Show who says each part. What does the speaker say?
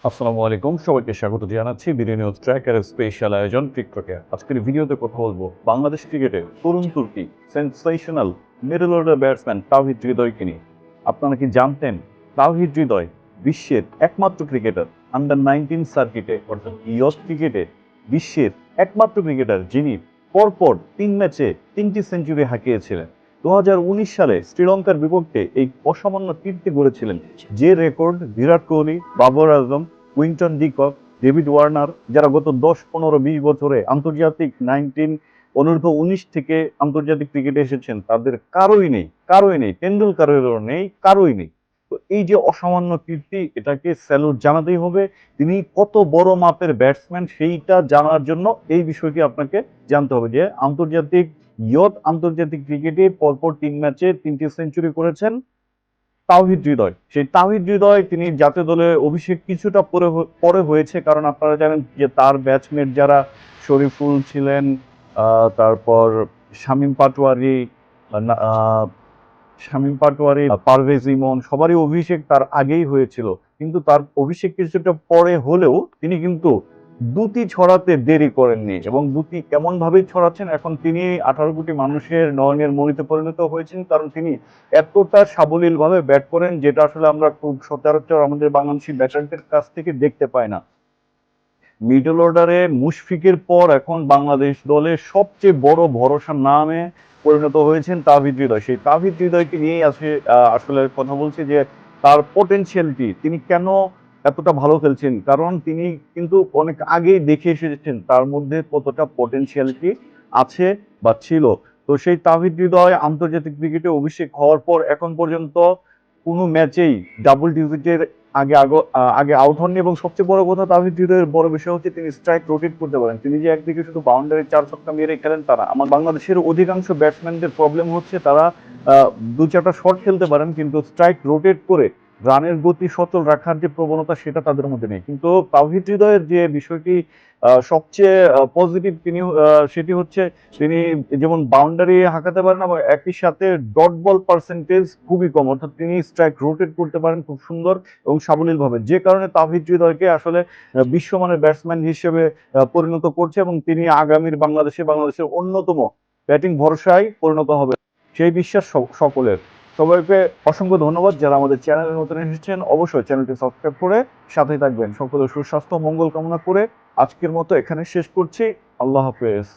Speaker 1: আসসালামু আলাইকুম, সবাইকে স্বাগত জানাচ্ছি বিডি নিউজ ট্র্যাকের স্পেশাল আয়োজন ক্রিকেটে। আজকের ভিডিওতে কথা বলবো বাংলাদেশ ক্রিকেটের তরুণ তুর্কি সেন্সেশনাল মিডল অর্ডার ব্যাটসম্যান তাওহিদ হৃদয়কে নিয়ে। আপনারা কি জানতেন তাওহিদ হৃদয় বিশ্বের একমাত্র ক্রিকেটার আন্ডার 19 সার্কিটে অর্থাৎ ইয়স ক্রিকেটে বিশ্বের একমাত্র ক্রিকেটার যিনি পরপর 3 ম্যাচে 3টি সেঞ্চুরি হাঁকিয়েছিলেন। 2019 সালে শ্রীলঙ্কার বিপক্ষে এই অসামান্য কীর্তি গড়েছিলেন, যে record Virat Kohli, Babar Azam, Quinton de Kock, David Warner, যারা গত 10, 15, 20 বছরে আন্তর্জাতিক 19 অনূর্ধ্ব 19 থেকে আন্তর্জাতিক ক্রিকেটে এসেছেন, তাদের কারোই নেই, টেন্ডুলকারেরও নেই, কারোই নেই। তো এই যে অসামান্য কীর্তি, এটাকে স্যালুট জানাতেই হবে। তিনি কত বড় মাপের ব্যাটসম্যান সেইটা জানার জন্য এই বিষয়টি আপনাকে জানতে হবে যে আন্তর্জাতিক ক্রিকেটে পরপর 3 ম্যাচে 3টি সেঞ্চুরি করেছেন তাওহিদ হৃদয়। সেই তাওহিদ হৃদয় তিনি জাতীয় দলে অভিষেক কিছুটা পরে হয়েছে, কারণ আপনারা জানেন যে তার ব্যাচমেট যারা শরীফুল ছিলেন, তারপর শামীম পাটোয়ারি, পারভেজ ইমন, সবারই অভিষেক তার আগেই হয়েছিল। কিন্তু তার অভিষেক কিছুটা পরে হলেও তিনি কিন্তু দুটি ছড়াতে দেরি করেননি, এবং দুটি এমন ভাবেই ছড়াচ্ছেন এখন তিনি 18 কোটি মানুষের নয়নের মণিতে পরিণত হয়েছেন, কারণ তিনি এতটা সাবলীল ভাবে ব্যাট করেন, যেটা আসলে আমরা খুব সচরাচর আমাদের বাংলাদেশি ব্যাটারদের কাছ থেকে দেখতে পাই না। মিডল অর্ডারে মুশফিকের পর এখন বাংলাদেশ দলের সবচেয়ে বড় ভরসার নামে পরিণত হয়েছেন তাওহিদ হৃদয়। সেই তাওহিদ হৃদয়কে নিয়েই আসলে কথা বলছি যে তার পটেনশিয়ালিটি, তিনি কেন এতটা ভালো খেলছেন, কারণ তিনি কিন্তু অনেক আগেই দেখে এসেছেন তার মধ্যে কতটা পটেনশিয়ালিটি আছে বা ছিল। তো সেই তাওহিদ হৃদয় আন্তর্জাতিক ক্রিকেটে অভিষেক হওয়ার পর এখন পর্যন্ত কোনো ম্যাচেই ডাবল ডিজিটের আগে আউট হননি, এবং সবচেয়ে বড় কথা তাওহিদ হৃদয়ের বড় বিষয় হচ্ছে তিনি স্ট্রাইক রোটেট করতে পারেন। তিনি যে একদিকে শুধু বাউন্ডারি 4 ছক্কা মেরে খেলেন তা না। আমার বাংলাদেশের অধিকাংশ ব্যাটসম্যানদের প্রবলেম হচ্ছে তারা 2-4টা শট খেলতে পারেন, কিন্তু স্ট্রাইক রোটেট করে রানের গতি সচল রাখার যে প্রবণতা সেটা তাদের মধ্যে নেই। কিন্তু তাওহিদ হৃদয়ের যে বিষয়টি সবচেয়ে পজিটিভ, সেটি হচ্ছে তিনি যেমন বাউন্ডারি হাঁকাতে পারেন, আবার একই সাথে ডট বল পার্সেন্টেজ খুবই কম, অর্থাৎ তিনি স্ট্রাইক রোটেট করতে পারেন খুব সুন্দর এবং সাবলীল ভাবে, যে কারণে তাওহিদ হৃদয়কে আসলে বিশ্বমানের ব্যাটসম্যান হিসেবে পরিণত করছে, এবং তিনি আগামীর বাংলাদেশের অন্যতম ব্যাটিং ভরসায় পরিণত হবে, সেই বিশ্বাস সকলের। সবাইকে অসংখ্য ধন্যবাদ যারা আমাদের চ্যানেলের নতুন এসেছেন। অবশ্যই চ্যানেলটি সাবস্ক্রাইব করে সাথেই থাকবেন। সকলের সুস্বাস্থ্য মঙ্গল কামনা করে আজকের মতো এখানে শেষ করছি। আল্লাহ হাফেজ।